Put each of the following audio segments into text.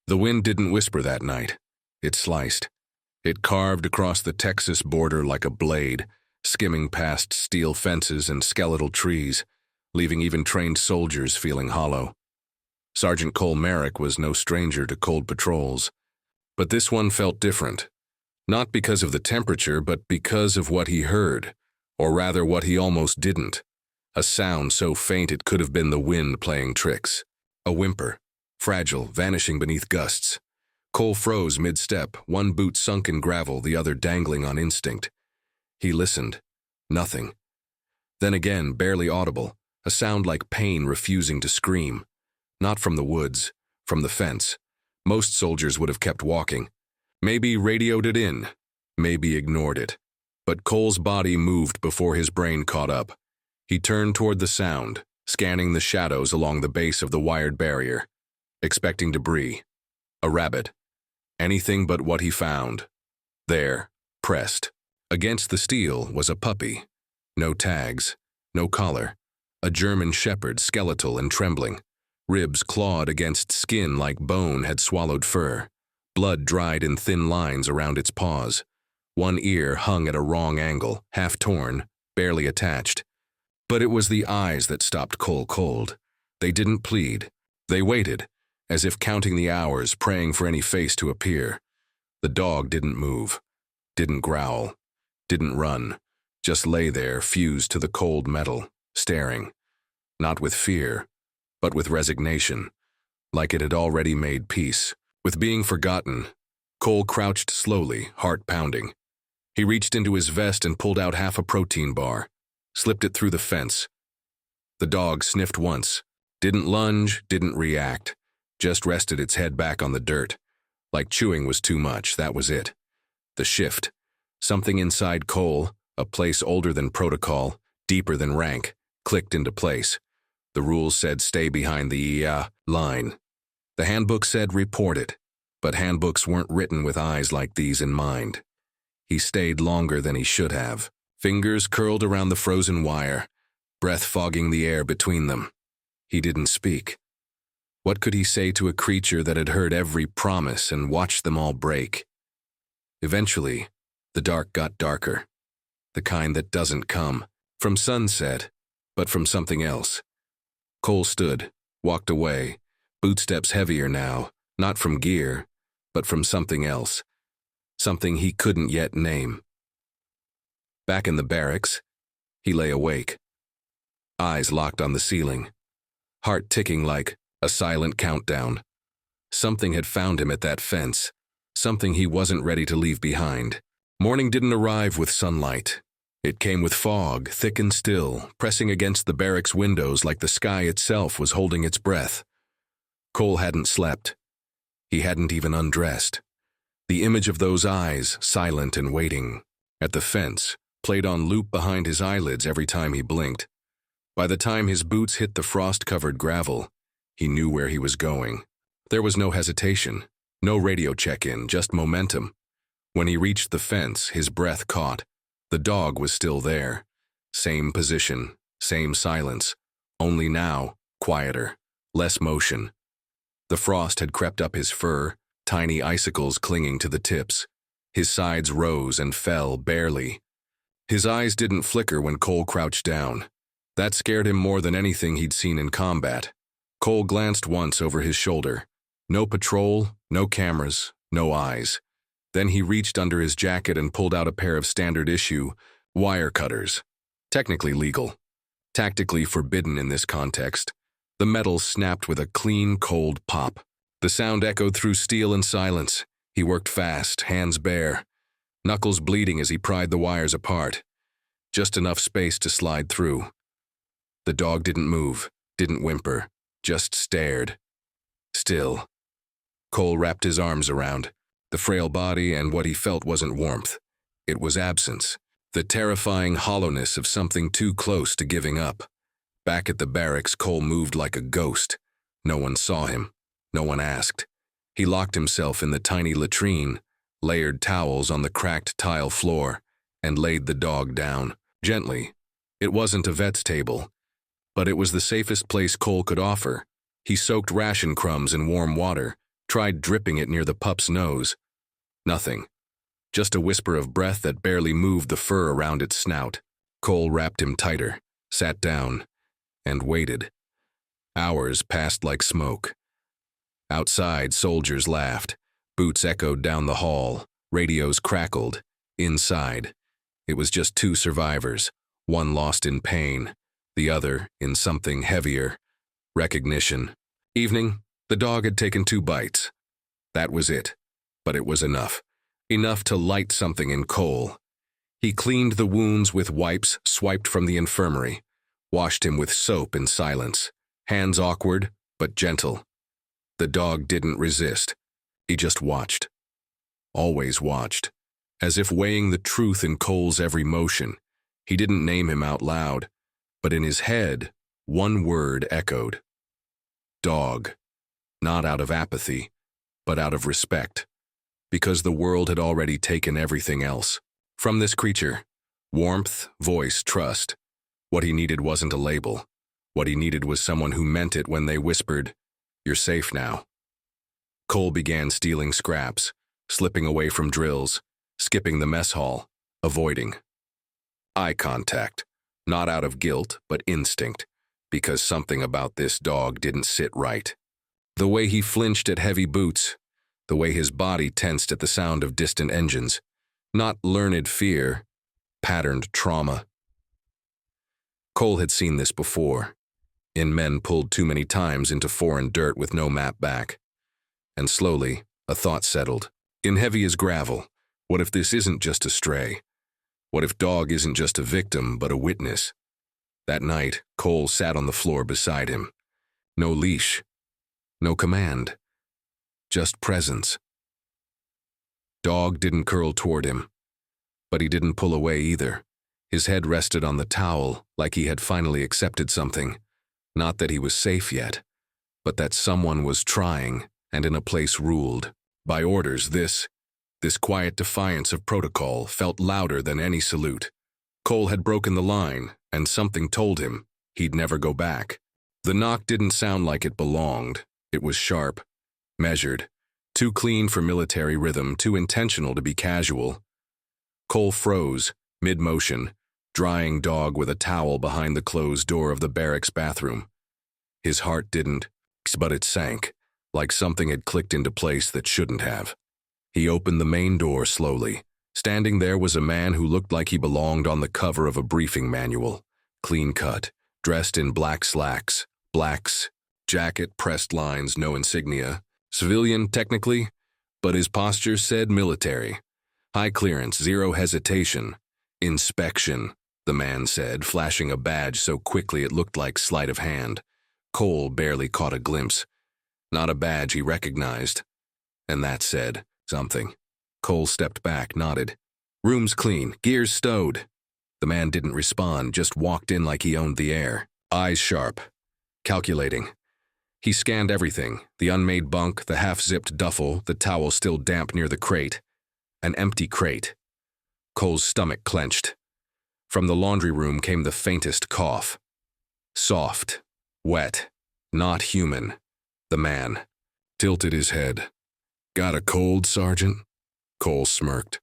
The wind didn't whisper that night. It sliced. It carved across the Texas border like a blade, skimming past steel fences and skeletal trees, leaving even trained soldiers feeling hollow. Sergeant Cole Merrick was no stranger to cold patrols. But this one felt different. Not because of the temperature, but because of what he heard, or rather what he almost didn't. A sound so faint it could have been the wind playing tricks. A whimper, fragile, vanishing beneath gusts. Cole froze mid-step, one boot sunk in gravel, the other dangling on instinct. He listened. Nothing. Then again, barely audible, a sound like pain refusing to scream. Not from the woods, from the fence. Most soldiers would have kept walking. Maybe radioed it in, maybe ignored it. But Cole's body moved before his brain caught up. He turned toward the sound, scanning the shadows along the base of the wired barrier, expecting debris. A rabbit. Anything but what he found. There, pressed. Against the steel was a puppy. No tags, no collar. A German shepherd, skeletal and trembling. Ribs clawed against skin like bone had swallowed fur. Blood dried in thin lines around its paws. One ear hung at a wrong angle, half torn, barely attached. But it was the eyes that stopped Cole cold. They didn't plead. They waited, as if counting the hours, praying for any face to appear. The dog didn't move, didn't growl, didn't run, just lay there, fused to the cold metal, staring. Not with fear, but with resignation, like it had already made peace. With being forgotten, Cole crouched slowly, heart pounding. He reached into his vest and pulled out half a protein bar, slipped it through the fence. The dog sniffed once, didn't lunge, didn't react, just rested its head back on the dirt. Like chewing was too much, that was it. The shift. Something inside Cole, a place older than protocol, deeper than rank, clicked into place. The rules said stay behind the line. The handbook said report it, but handbooks weren't written with eyes like these in mind. He stayed longer than he should have. Fingers curled around the frozen wire, breath fogging the air between them. He didn't speak. What could he say to a creature that had heard every promise and watched them all break? Eventually, the dark got darker. The kind that doesn't come from sunset, but from something else. Cole stood, walked away, bootsteps heavier now, not from gear, but from something else. Something he couldn't yet name. Back in the barracks, he lay awake. Eyes locked on the ceiling. Heart ticking like a silent countdown. Something had found him at that fence. Something he wasn't ready to leave behind. Morning didn't arrive with sunlight. It came with fog, thick and still, pressing against the barracks windows like the sky itself was holding its breath. Cole hadn't slept. He hadn't even undressed. The image of those eyes, silent and waiting, at the fence, played on loop behind his eyelids every time he blinked. By the time his boots hit the frost-covered gravel, he knew where he was going. There was no hesitation, no radio check-in, just momentum. When he reached the fence, his breath caught. The dog was still there. Same position, same silence, only now, quieter, less motion. The frost had crept up his fur, tiny icicles clinging to the tips. His sides rose and fell barely. His eyes didn't flicker when Cole crouched down. That scared him more than anything he'd seen in combat. Cole glanced once over his shoulder. No patrol, no cameras, no eyes. Then he reached under his jacket and pulled out a pair of standard-issue wire cutters. Technically legal. Tactically forbidden in this context. The metal snapped with a clean, cold pop. The sound echoed through steel and silence. He worked fast, hands bare, knuckles bleeding as he pried the wires apart. Just enough space to slide through. The dog didn't move, didn't whimper, just stared. Still. Cole wrapped his arms around the frail body, and what he felt wasn't warmth. It was absence, the terrifying hollowness of something too close to giving up. Back at the barracks, Cole moved like a ghost. No one saw him. No one asked. He locked himself in the tiny latrine, layered towels on the cracked tile floor, and laid the dog down, gently. It wasn't a vet's table, but it was the safest place Cole could offer. He soaked ration crumbs in warm water, tried dripping it near the pup's nose. Nothing. Just a whisper of breath that barely moved the fur around its snout. Cole wrapped him tighter, sat down, and waited. Hours passed like smoke. Outside, soldiers laughed. Boots echoed down the hall. Radios crackled. Inside, it was just two survivors, one lost in pain, the other in something heavier, recognition. Evening, the dog had taken 2 bites. That was it, but it was enough. Enough to light something in Cole. He cleaned the wounds with wipes swiped from the infirmary, washed him with soap in silence, hands awkward but gentle. The dog didn't resist. He just watched. Always watched. As if weighing the truth in Cole's every motion. He didn't name him out loud, but in his head, one word echoed. Dog. Not out of apathy, but out of respect. Because the world had already taken everything else. From this creature, warmth, voice, trust. What he needed wasn't a label. What he needed was someone who meant it when they whispered, "You're safe now." Cole began stealing scraps, slipping away from drills, skipping the mess hall, avoiding. Eye contact, not out of guilt, but instinct, because something about this dog didn't sit right. The way he flinched at heavy boots, the way his body tensed at the sound of distant engines. Not learned fear, patterned trauma. Cole had seen this before, in men pulled too many times into foreign dirt with no map back. And slowly, a thought settled. In heavy as gravel, what if this isn't just a stray? What if dog isn't just a victim, but a witness? That night, Cole sat on the floor beside him. No leash, no command, just presence. Dog didn't curl toward him, but he didn't pull away either. His head rested on the towel, like he had finally accepted something. Not that he was safe yet, but that someone was trying, and in a place ruled. By orders, this quiet defiance of protocol felt louder than any salute. Cole had broken the line, and something told him he'd never go back. The knock didn't sound like it belonged. It was sharp, measured, too clean for military rhythm, too intentional to be casual. Cole froze, mid-motion, drying dog with a towel behind the closed door of the barracks bathroom. His heart didn't, but it sank, like something had clicked into place that shouldn't have. He opened the main door slowly. Standing there was a man who looked like he belonged on the cover of a briefing manual. Clean-cut, dressed in black slacks, blacks, jacket, pressed lines, no insignia. Civilian, technically, but his posture said military. High clearance, zero hesitation. Inspection, the man said, flashing a badge so quickly it looked like sleight of hand. Cole barely caught a glimpse. Not a badge he recognized. And that said something. Cole stepped back, nodded. Room's clean, gears stowed. The man didn't respond, just walked in like he owned the air. Eyes sharp. Calculating. He scanned everything, the unmade bunk, the half-zipped duffel, the towel still damp near the crate. An empty crate. Cole's stomach clenched. From the laundry room came the faintest cough. Soft, wet, not human. The man tilted his head. Got a cold, Sergeant? Cole smirked.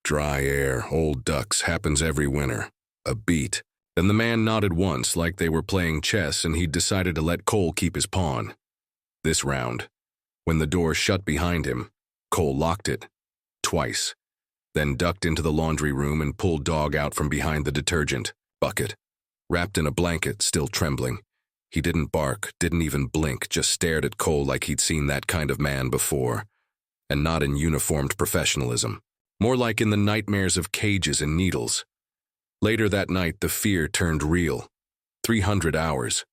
Dry air, old ducks, happens every winter. A beat. Then the man nodded once like they were playing chess and he'd decided to let Cole keep his pawn. This round, when the door shut behind him, Cole locked it. Twice. Then ducked into the laundry room and pulled dog out from behind the detergent bucket. Wrapped in a blanket, still trembling. He didn't bark, didn't even blink, just stared at Cole like he'd seen that kind of man before. And not in uniformed professionalism. More like in the nightmares of cages and needles. Later that night, the fear turned real. 300 hours.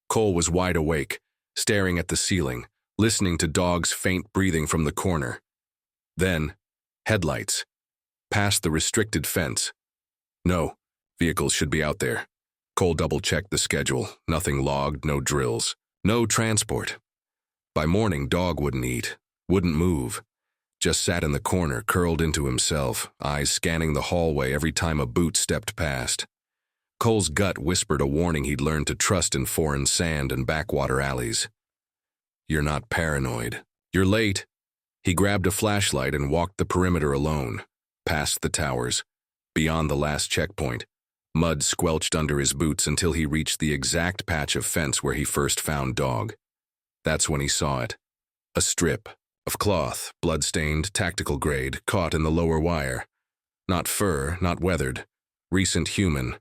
Cole was wide awake, staring at the ceiling, listening to dog's faint breathing from the corner. Then, headlights. Past the restricted fence. No, vehicles should be out there. Cole double-checked the schedule. Nothing logged, no drills. No transport. By morning, dog wouldn't eat, wouldn't move. Just sat in the corner, curled into himself, eyes scanning the hallway every time a boot stepped past. Cole's gut whispered a warning he'd learned to trust in foreign sand and backwater alleys. You're not paranoid. "You're late." He grabbed a flashlight and walked the perimeter alone, past the towers, beyond the last checkpoint. Mud squelched under his boots until he reached the exact patch of fence where he first found Dog. That's when he saw it. A strip of cloth, blood-stained, tactical grade, caught in the lower wire. Not fur, not weathered. Recent human.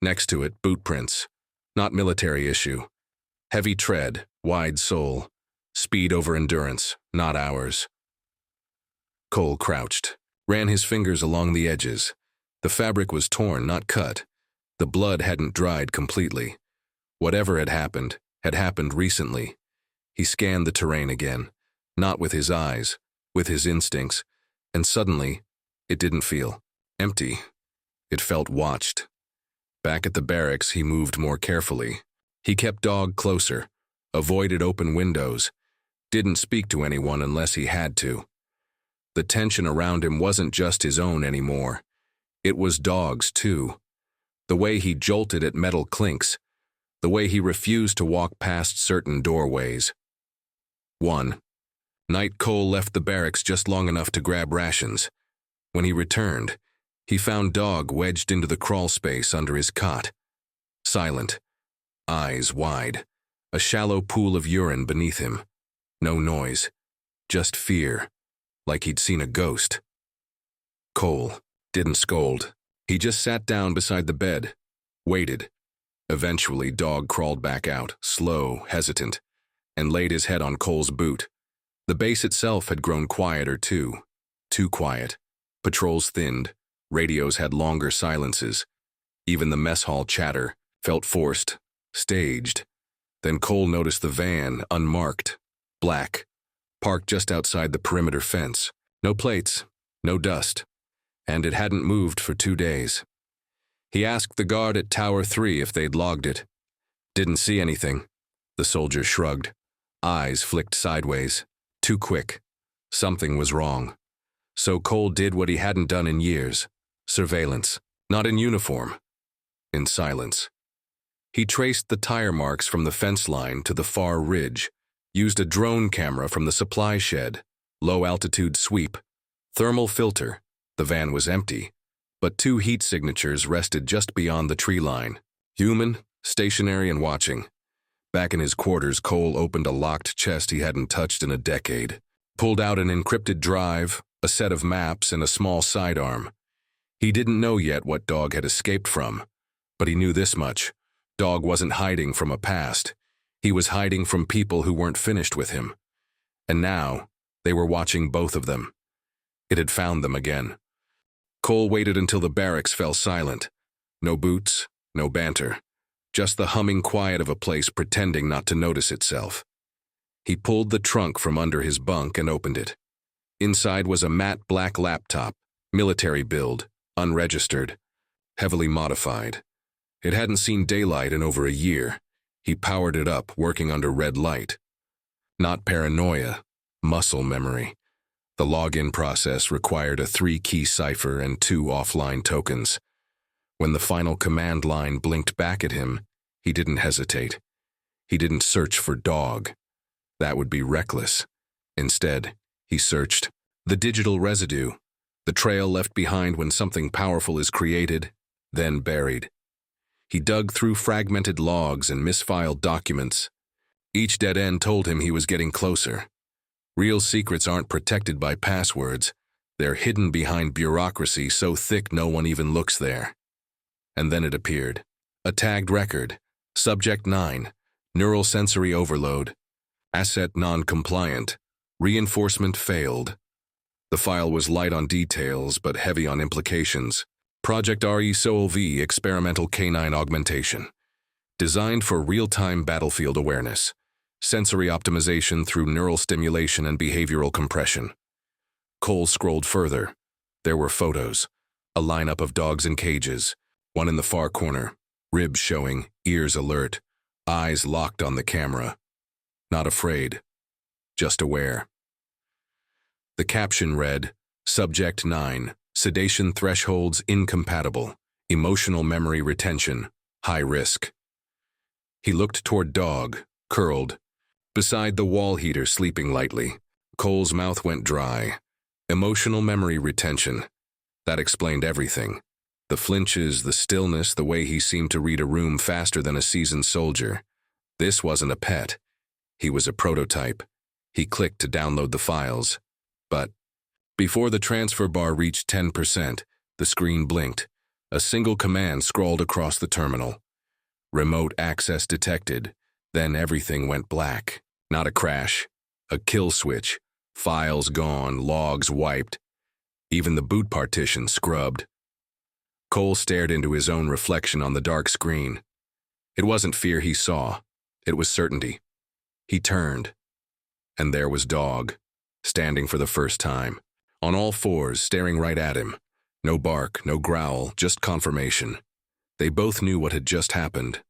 Next to it, boot prints. Not military issue. Heavy tread, wide sole. Speed over endurance, not hours. Cole crouched, ran his fingers along the edges. The fabric was torn, not cut. The blood hadn't dried completely. Whatever had happened recently. He scanned the terrain again, not with his eyes, with his instincts, and suddenly, it didn't feel empty. It felt watched. Back at the barracks, he moved more carefully. He kept Dog closer, avoided open windows, didn't speak to anyone unless he had to. The tension around him wasn't just his own anymore. It was Dog's, too. The way he jolted at metal clinks, the way he refused to walk past certain doorways. 1. Night Cole left the barracks just long enough to grab rations. When he returned, he found Dog wedged into the crawl space under his cot. Silent, eyes wide, a shallow pool of urine beneath him. No noise, just fear, like he'd seen a ghost. Cole didn't scold. He just sat down beside the bed, waited. Eventually, Dog crawled back out, slow, hesitant, and laid his head on Cole's boot. The base itself had grown quieter, too. Too quiet. Patrols thinned. Radios had longer silences. Even the mess hall chatter felt forced, staged. Then Cole noticed the van, unmarked, black, parked just outside the perimeter fence. No plates, no dust. And it hadn't moved for 2 days. He asked the guard at Tower 3 if they'd logged it. Didn't see anything. The soldier shrugged. Eyes flicked sideways. Too quick. Something was wrong. So Cole did what he hadn't done in years. Surveillance. Not in uniform. In silence. He traced the tire marks from the fence line to the far ridge, used a drone camera from the supply shed, low-altitude sweep, thermal filter. The van was empty, but 2 heat signatures rested just beyond the tree line. Human, stationary, and watching. Back in his quarters, Cole opened a locked chest he hadn't touched in a decade, pulled out an encrypted drive, a set of maps, and a small sidearm. He didn't know yet what Dog had escaped from, but he knew this much. Dog wasn't hiding from a past. He was hiding from people who weren't finished with him. And now, they were watching both of them. It had found them again. Cole waited until the barracks fell silent. No boots, no banter. Just the humming quiet of a place pretending not to notice itself. He pulled the trunk from under his bunk and opened it. Inside was a matte black laptop, military build, unregistered, heavily modified. It hadn't seen daylight in over a year. He powered it up, working under red light. Not paranoia, muscle memory. The login process required a 3-key cipher and 2 offline tokens. When the final command line blinked back at him, he didn't hesitate. He didn't search for Dog. That would be reckless. Instead, he searched the digital residue, the trail left behind when something powerful is created, then buried. He dug through fragmented logs and misfiled documents. Each dead end told him he was getting closer. Real secrets aren't protected by passwords. They're hidden behind bureaucracy so thick no one even looks there. And then it appeared. A tagged record. Subject 9. Neural sensory overload. Asset non-compliant. Reinforcement failed. The file was light on details but heavy on implications. Project RE-SOLV Experimental Canine Augmentation. Designed for real-time battlefield awareness. Sensory optimization through neural stimulation and behavioral compression. Cole scrolled further. There were photos. A lineup of dogs in cages. One in the far corner. Ribs showing, ears alert, eyes locked on the camera. Not afraid. Just aware. The caption read, Subject 9. Sedation thresholds incompatible. Emotional memory retention. High risk. He looked toward Dog, curled, beside the wall heater sleeping lightly. Cole's mouth went dry. Emotional memory retention. That explained everything. The flinches, the stillness, the way he seemed to read a room faster than a seasoned soldier. This wasn't a pet. He was a prototype. He clicked to download the files. But before the transfer bar reached 10%, the screen blinked. A single command scrawled across the terminal. Remote access detected. Then everything went black. Not a crash. A kill switch. Files gone, logs wiped. Even the boot partition scrubbed. Cole stared into his own reflection on the dark screen. It wasn't fear he saw. It was certainty. He turned. And there was Dog, standing for the first time. On all fours, staring right at him. No bark, no growl, just confirmation. They both knew what had just happened.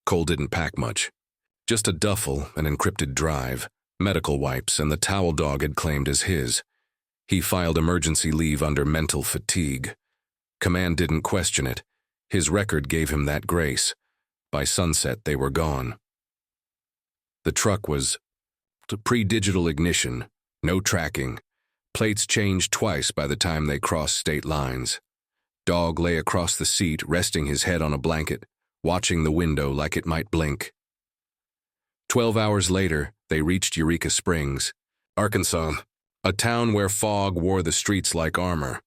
Cole didn't pack much. Just a duffel, an encrypted drive, medical wipes, and the towel Dog had claimed as his. He filed emergency leave under mental fatigue. Command didn't question it. His record gave him that grace. By sunset, they were gone. The truck was pre-digital ignition, no tracking. Plates changed twice by the time they crossed state lines. Dog lay across the seat, resting his head on a blanket, watching the window like it might blink. 12 hours later, they reached Eureka Springs, Arkansas, a town where fog wore the streets like armor.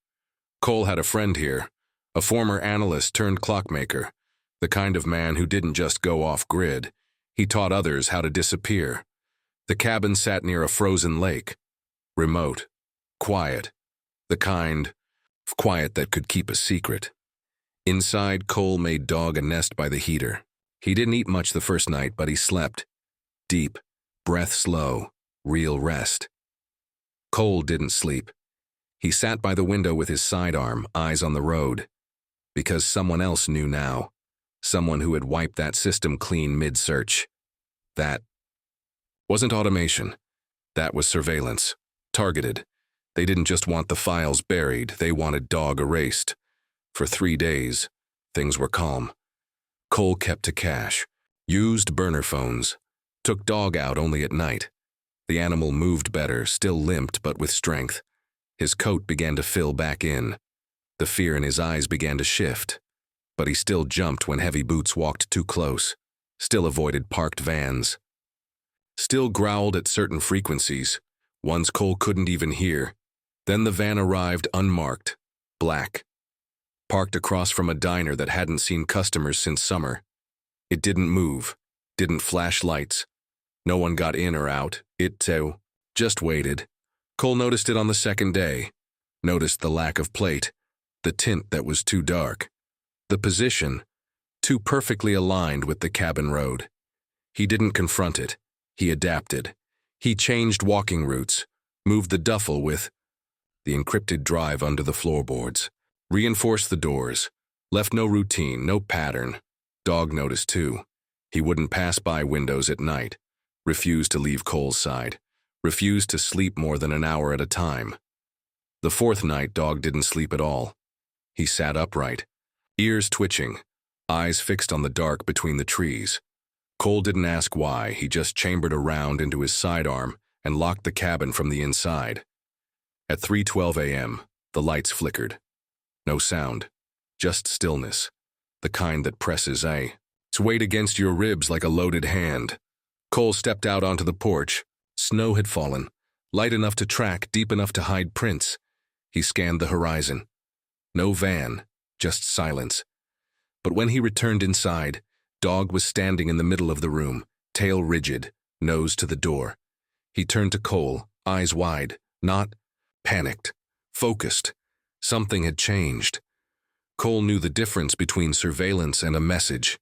Cole had a friend here, a former analyst turned clockmaker, the kind of man who didn't just go off-grid. He taught others how to disappear. The cabin sat near a frozen lake. Remote. Quiet. The kind of quiet that could keep a secret. Inside, Cole made Dog a nest by the heater. He didn't eat much the first night, but he slept. Deep. Breath slow. Real rest. Cole didn't sleep. He sat by the window with his sidearm, eyes on the road. Because someone else knew now. Someone who had wiped that system clean mid-search. That wasn't automation. That was surveillance. Targeted. They didn't just want the files buried, they wanted Dog erased. For 3 days, things were calm. Cole kept to cash. Used burner phones. Took Dog out only at night. The animal moved better, still limped but with strength. His coat began to fill back in. The fear in his eyes began to shift. But he still jumped when heavy boots walked too close. Still avoided parked vans. Still growled at certain frequencies, ones Cole couldn't even hear. Then the van arrived unmarked, black. Parked across from a diner that hadn't seen customers since summer. It didn't move, didn't flash lights. No one got in or out, it just waited. Cole noticed it on the second day. Noticed the lack of plate, the tint that was too dark. The position, too perfectly aligned with the cabin road. He didn't confront it. He adapted. He changed walking routes, moved the duffel with the encrypted drive under the floorboards, reinforced the doors, left no routine, no pattern. Dog noticed too. He wouldn't pass by windows at night, refused to leave Cole's side, refused to sleep more than an hour at a time. The fourth night, Dog didn't sleep at all. He sat upright, ears twitching, eyes fixed on the dark between the trees. Cole didn't ask why, he just chambered a round into his sidearm and locked the cabin from the inside. At 3:12 a.m., the lights flickered. No sound, just stillness, the kind that presses its weight against your ribs like a loaded hand. Cole stepped out onto the porch. Snow had fallen, light enough to track, deep enough to hide prints. He scanned the horizon. No van, just silence. But when he returned inside, Dog was standing in the middle of the room, tail rigid, nose to the door. He turned to Cole, eyes wide, not panicked, focused. Something had changed. Cole knew the difference between surveillance and a message.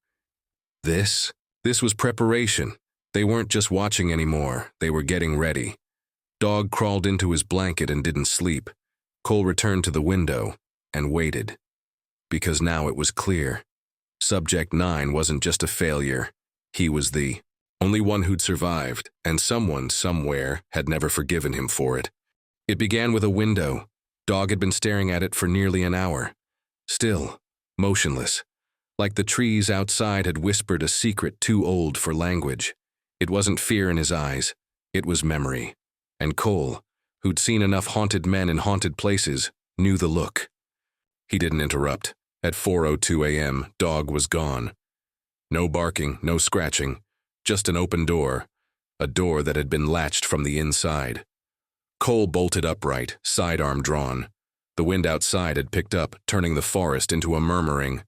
This was preparation. They weren't just watching anymore, they were getting ready. Dog crawled into his blanket and didn't sleep. Cole returned to the window and waited. Because now it was clear. Subject 9 wasn't just a failure. He was the only one who'd survived, and someone, somewhere, had never forgiven him for it. It began with a window. Dog had been staring at it for nearly an hour. Still, motionless. Like the trees outside had whispered a secret too old for language. It wasn't fear in his eyes. It was memory. And Cole, who'd seen enough haunted men in haunted places, knew the look. He didn't interrupt. At 4:02 a.m., Dog was gone. No barking, no scratching, just an open door, a door that had been latched from the inside. Cole bolted upright, sidearm drawn. The wind outside had picked up, turning the forest into a murmuring.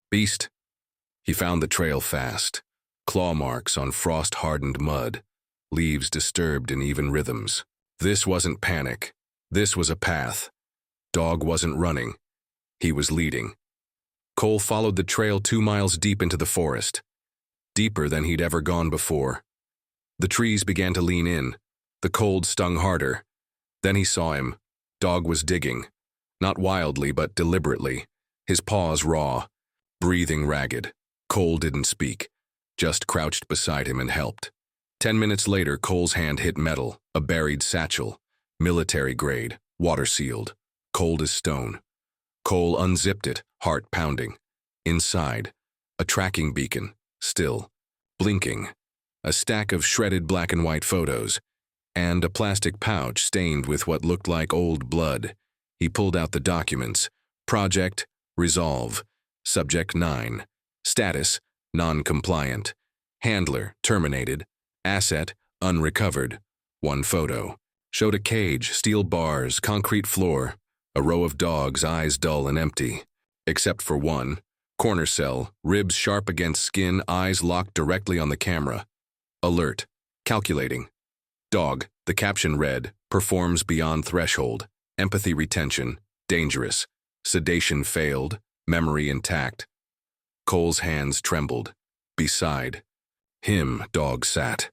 Beast. He found the trail fast. Claw marks on frost-hardened mud, leaves disturbed in even rhythms. This wasn't panic. This was a path. Dog wasn't running. He was leading. Cole followed the trail 2 miles deep into the forest, deeper than he'd ever gone before. The trees began to lean in. The cold stung harder. Then he saw him. Dog was digging. Not wildly, but deliberately. His paws raw, breathing ragged. Cole didn't speak, just crouched beside him and helped. 10 minutes later, Cole's hand hit metal, a buried satchel, military grade, water sealed, cold as stone. Cole unzipped it, heart pounding. Inside, a tracking beacon, still, blinking, a stack of shredded black and white photos, and a plastic pouch stained with what looked like old blood. He pulled out the documents. Project, Resolve. Subject 9. Status, non-compliant. Handler, terminated. Asset, unrecovered. One photo. Showed a cage, steel bars, concrete floor. A row of dogs, eyes dull and empty. Except for one. Corner cell, ribs sharp against skin, eyes locked directly on the camera. Alert. Calculating. Dog, the caption read, performs beyond threshold. Empathy retention, dangerous. Sedation failed, memory intact. Cole's hands trembled. Beside him, Dog sat.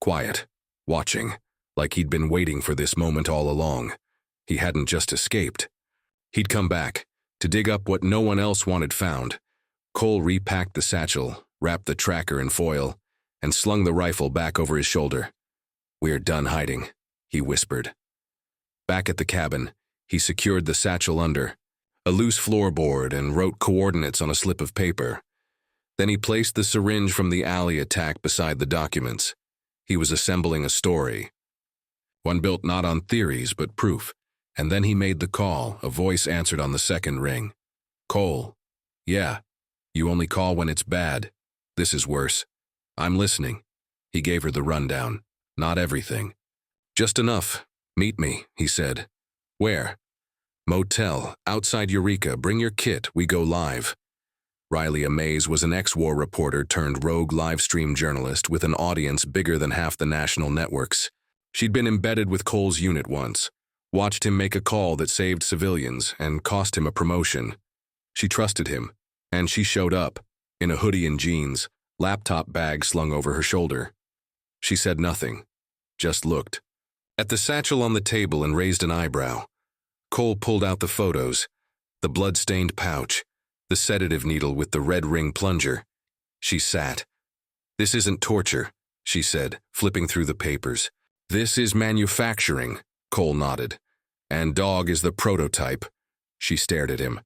Quiet, watching, like he'd been waiting for this moment all along. He hadn't just escaped. He'd come back, to dig up what no one else wanted found. Cole repacked the satchel, wrapped the tracker in foil, and slung the rifle back over his shoulder. "We're done hiding," he whispered. Back at the cabin, he secured the satchel under a loose floorboard and wrote coordinates on a slip of paper. Then he placed the syringe from the alley attack beside the documents. He was assembling a story. One built not on theories, but proof. And then he made the call. A voice answered on the second ring. "Cole. Yeah. You only call when it's bad. This is worse. I'm listening." He gave her the rundown. Not everything. "Just enough. Meet me," he said. "Where?" "Motel, outside Eureka. Bring your kit. We go live." Riley Amaze was an ex-war reporter turned rogue livestream journalist with an audience bigger than half the national networks. She'd been embedded with Cole's unit once. Watched him make a call that saved civilians and cost him a promotion. She trusted him, and she showed up, in a hoodie and jeans, laptop bag slung over her shoulder. She said nothing, just looked at the satchel on the table and raised an eyebrow. Cole pulled out the photos, the blood-stained pouch, the sedative needle with the red ring plunger. She sat. "This isn't torture," she said, flipping through the papers. "This is manufacturing." Cole nodded. "And Dog is the prototype." She stared at him.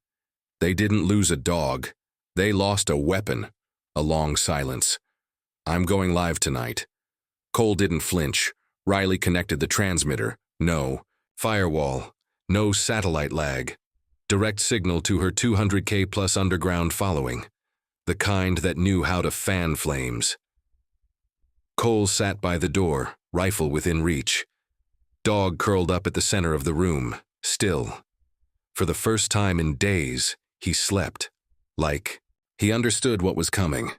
"They didn't lose a dog. They lost a weapon." A long silence. "I'm going live tonight." Cole didn't flinch. Riley connected the transmitter. No firewall. No satellite lag. Direct signal to her 200K plus underground following. The kind that knew how to fan flames. Cole sat by the door, rifle within reach. Dog curled up at the center of the room, still. For the first time in days, he slept. Like, he understood what was coming.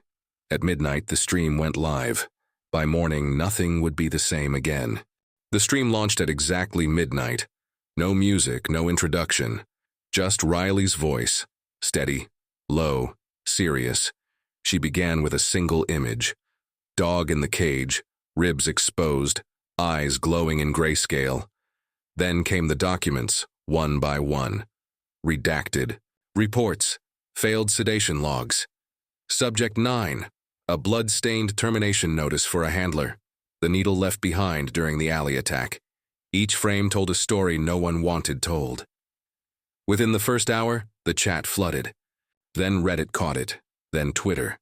At midnight, the stream went live. By morning, nothing would be the same again. The stream launched at exactly midnight. No music, no introduction. Just Riley's voice, steady, low, serious. She began with a single image. Dog in the cage, ribs exposed, eyes glowing in grayscale. Then came the documents, one by one. Redacted. Reports. Failed sedation logs. Subject 9. A blood-stained termination notice for a handler. The needle left behind during the alley attack. Each frame told a story no one wanted told. Within the first hour, the chat flooded. Then Reddit caught it. Then Twitter.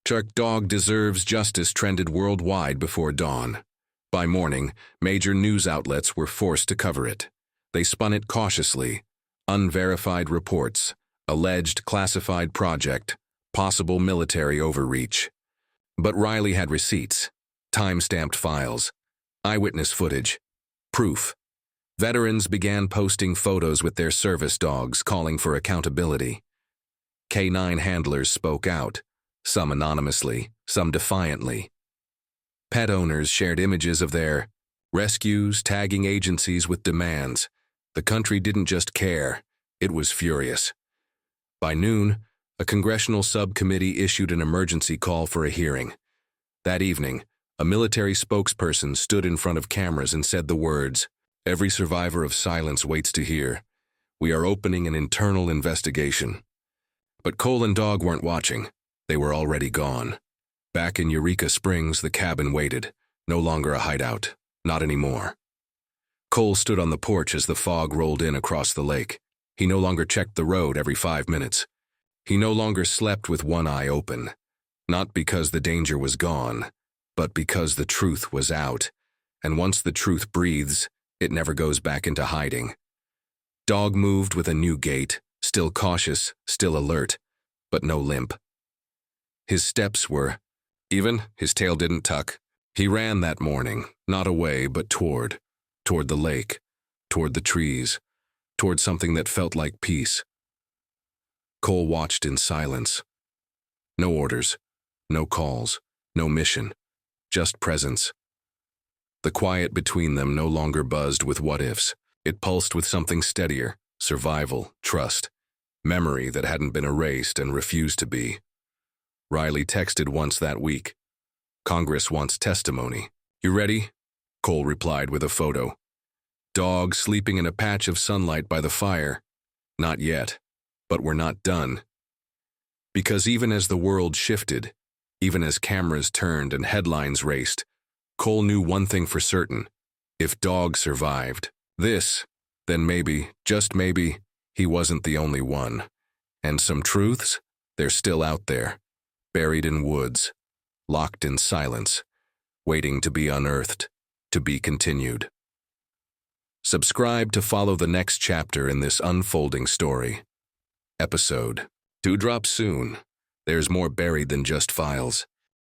Chuck Dog deserves justice trended worldwide before dawn. By morning, major news outlets were forced to cover it. They spun it cautiously. Unverified reports, alleged classified project, possible military overreach. But Riley had receipts, time-stamped files, eyewitness footage, proof. Veterans began posting photos with their service dogs calling for accountability. K-9 handlers spoke out, some anonymously, some defiantly. Pet owners shared images of their rescues, tagging agencies with demands. The country didn't just care, it was furious. By noon, a congressional subcommittee issued an emergency call for a hearing. That evening, a military spokesperson stood in front of cameras and said the words, "Every survivor of silence waits to hear. We are opening an internal investigation." But Cole and Dog weren't watching. They were already gone. Back in Eureka Springs, the cabin waited. No longer a hideout. Not anymore. Cole stood on the porch as the fog rolled in across the lake. He no longer checked the road every 5 minutes. He no longer slept with one eye open. Not because the danger was gone, but because the truth was out. And once the truth breathes, it never goes back into hiding. Dog moved with a new gait, still cautious, still alert, but no limp. His steps were even, his tail didn't tuck. He ran that morning, not away, but toward the lake, toward the trees, toward something that felt like peace. Cole watched in silence. No orders, no calls, no mission, just presence. The quiet between them no longer buzzed with what-ifs. It pulsed with something steadier, survival, trust, memory that hadn't been erased and refused to be. Riley texted once that week. "Congress wants testimony. You ready?" Cole replied with a photo. Dog sleeping in a patch of sunlight by the fire. Not yet, but we're not done. Because even as the world shifted, even as cameras turned and headlines raced, Cole knew one thing for certain. If Dog survived this, then maybe, just maybe, he wasn't the only one. And some truths, they're still out there. Buried in woods, locked in silence, waiting to be unearthed, to be continued. Subscribe to follow the next chapter in this unfolding story. Episode 2 drops soon. There's more buried than just files.